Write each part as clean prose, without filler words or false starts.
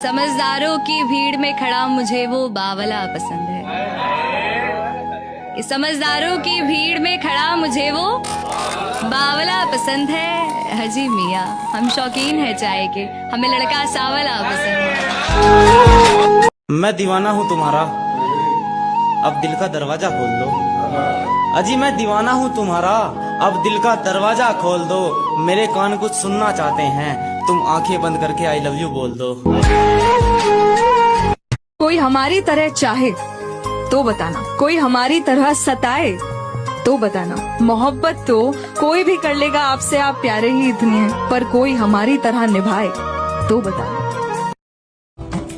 समझदारों की भीड़ में खड़ा मुझे वो बावला पसंद है। कि समझदारों की भीड़ में खड़ा मुझे वो बावला पसंद है। हाजी मियाँ हम शौकीन है चाय के, हमें लड़का सावला पसंद है। मैं दीवाना हूँ तुम्हारा, अब दिल का दरवाजा खोल दो। अजी मैं दीवाना हूँ तुम्हारा, अब दिल का दरवाजा खोल दो। मेरे कान कुछ सुनना चाहते हैं, तुम आंखें बंद करके आई लव यू बोल दो। कोई हमारी तरह चाहे तो बताना, कोई हमारी तरह सताए तो बताना। मोहब्बत तो कोई भी कर लेगा आपसे, आप प्यारे ही इतने हैं, पर कोई हमारी तरह निभाए तो बताना।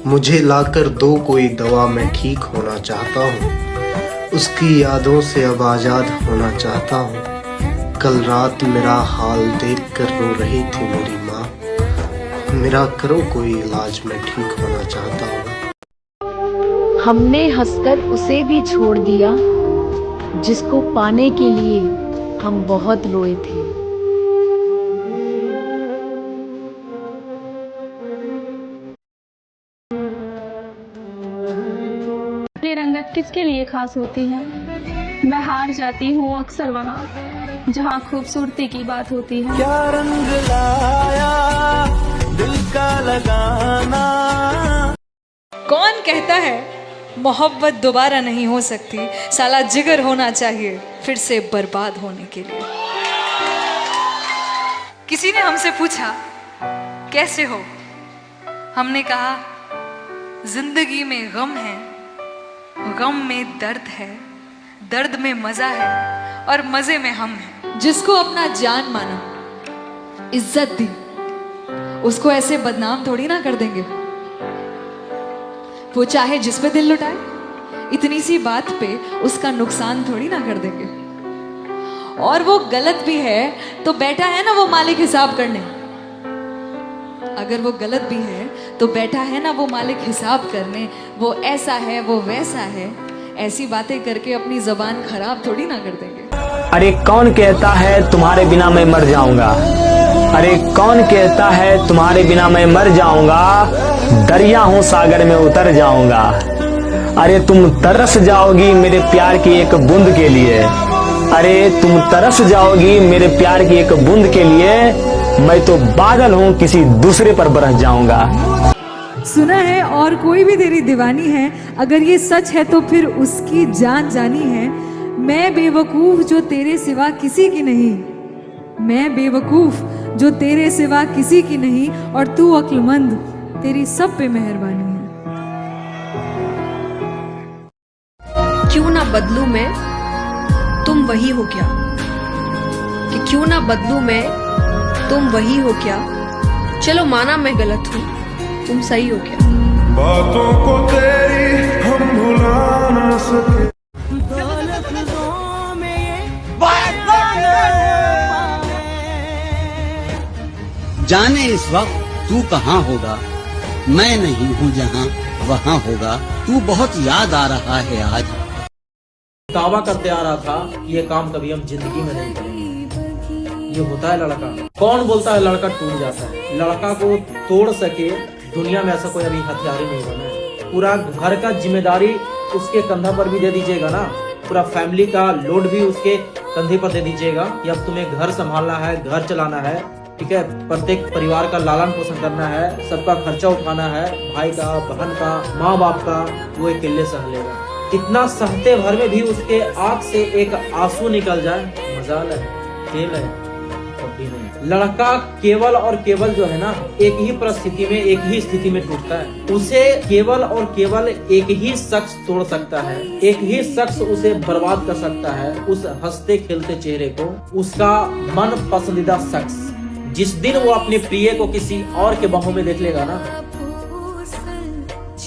मुझे लाकर दो कोई दवा, मैं ठीक होना चाहता हूँ। उसकी यादों से अब आजाद होना चाहता हूँ। कल रात मेरा हाल देख कर रो रही थी मेरी माँ। मेरा करो कोई इलाज, मैं ठीक होना चाहता हूँ। हमने हंसकर उसे भी छोड़ दिया, जिसको पाने के लिए हम बहुत रोए थे। ये रंगत किसके लिए खास होती है? मैं हार जाती हूँ अक्सर वहाँ जहाँ खूबसूरती की बात होती है। क्या रंग लाया दिल का लगाना। कौन कहता है मोहब्बत दोबारा नहीं हो सकती? साला जिगर होना चाहिए फिर से बर्बाद होने के लिए। किसी ने हमसे पूछा कैसे हो, हमने कहा जिंदगी में गम है, गम में दर्द है, दर्द में मजा है और मजे में हम हैं। जिसको अपना जान माना, इज्जत दी, उसको ऐसे बदनाम थोड़ी ना कर देंगे। वो चाहे जिस पे दिल लुटाए, इतनी सी बात पे उसका नुकसान थोड़ी ना कर देंगे। और वो गलत भी है तो बैठा है ना वो मालिक हिसाब करने। अगर वो गलत भी है तो बैठा है ना वो मालिक हिसाब करने। वो ऐसा है, वो वैसा है, ऐसी बातें करके अपनी जबान खराब थोड़ी ना कर देंगे। अरे कौन कहता है तुम्हारे बिना मैं मर जाऊंगा? अरे कौन कहता है तुम्हारे बिना मैं मर जाऊंगा? दरिया हूँ सागर में उतर जाऊंगा। अरे तुम तरस जाओगी मेरे प्यार की एक बूंद के लिए। अरे तुम तरस जाओगी मेरे प्यार की एक बूंद के लिए। मैं तो बादल हूँ किसी दूसरे पर बरस जाऊंगा। सुना है और कोई भी तेरी दीवानी है, अगर ये सच है तो फिर उसकी जान जानी है। मैं बेवकूफ जो तेरे सिवा किसी की नहीं, मैं बेवकूफ जो तेरे सिवा किसी की नहीं, और तू अक्लमंद, तेरी सब पे मेहरबानी है। क्यों ना बदलूं मैं, तुम वही हो क्या? कि क्यों ना बदलूं मैं, तुम वही हो क्या? चलो माना मैं गलत हूँ, तुम सही हो क्या? बातों को तेरी हम भुला ना सके। जाने इस वक्त तू कहाँ होगा, मैं नहीं हूँ जहाँ वहाँ होगा। तू बहुत याद आ रहा है आज। दावा करते आ रहा था कि ये काम कभी हम जिंदगी में नहीं करेंगे। ये होता है लड़का। कौन बोलता है लड़का टूट जाता है? लड़का को तोड़ सके दुनिया में ऐसा कोई अभी हथियार नहीं बना है। पूरा घर का जिम्मेदारी उसके कंधा पर भी दे दीजिएगा ना, पूरा फैमिली का लोड भी उसके कंधे पर दे दीजिएगा कि अब तुम्हें घर संभालना है, घर चलाना है, ठीक है, प्रत्येक परिवार का लालन पोषण करना है, सबका खर्चा उठाना है, भाई का, बहन का, माँ बाप का, वो अकेले सह लेगा। इतना सहते भर में भी उसके आंख से एक आंसू निकल जाए, मजाल है, खेल है, कभी नहीं। लड़का केवल और केवल जो है ना, एक ही परिस्थिति में, एक ही स्थिति में टूटता है। उसे केवल और केवल एक ही शख्स तोड़ सकता है, एक ही शख्स उसे बर्बाद कर सकता है, उस हंसते खेलते चेहरे को, उसका मन पसंदीदा शख्स। जिस दिन वो अपने प्रिय को किसी और के बाहों में देख लेगा ना,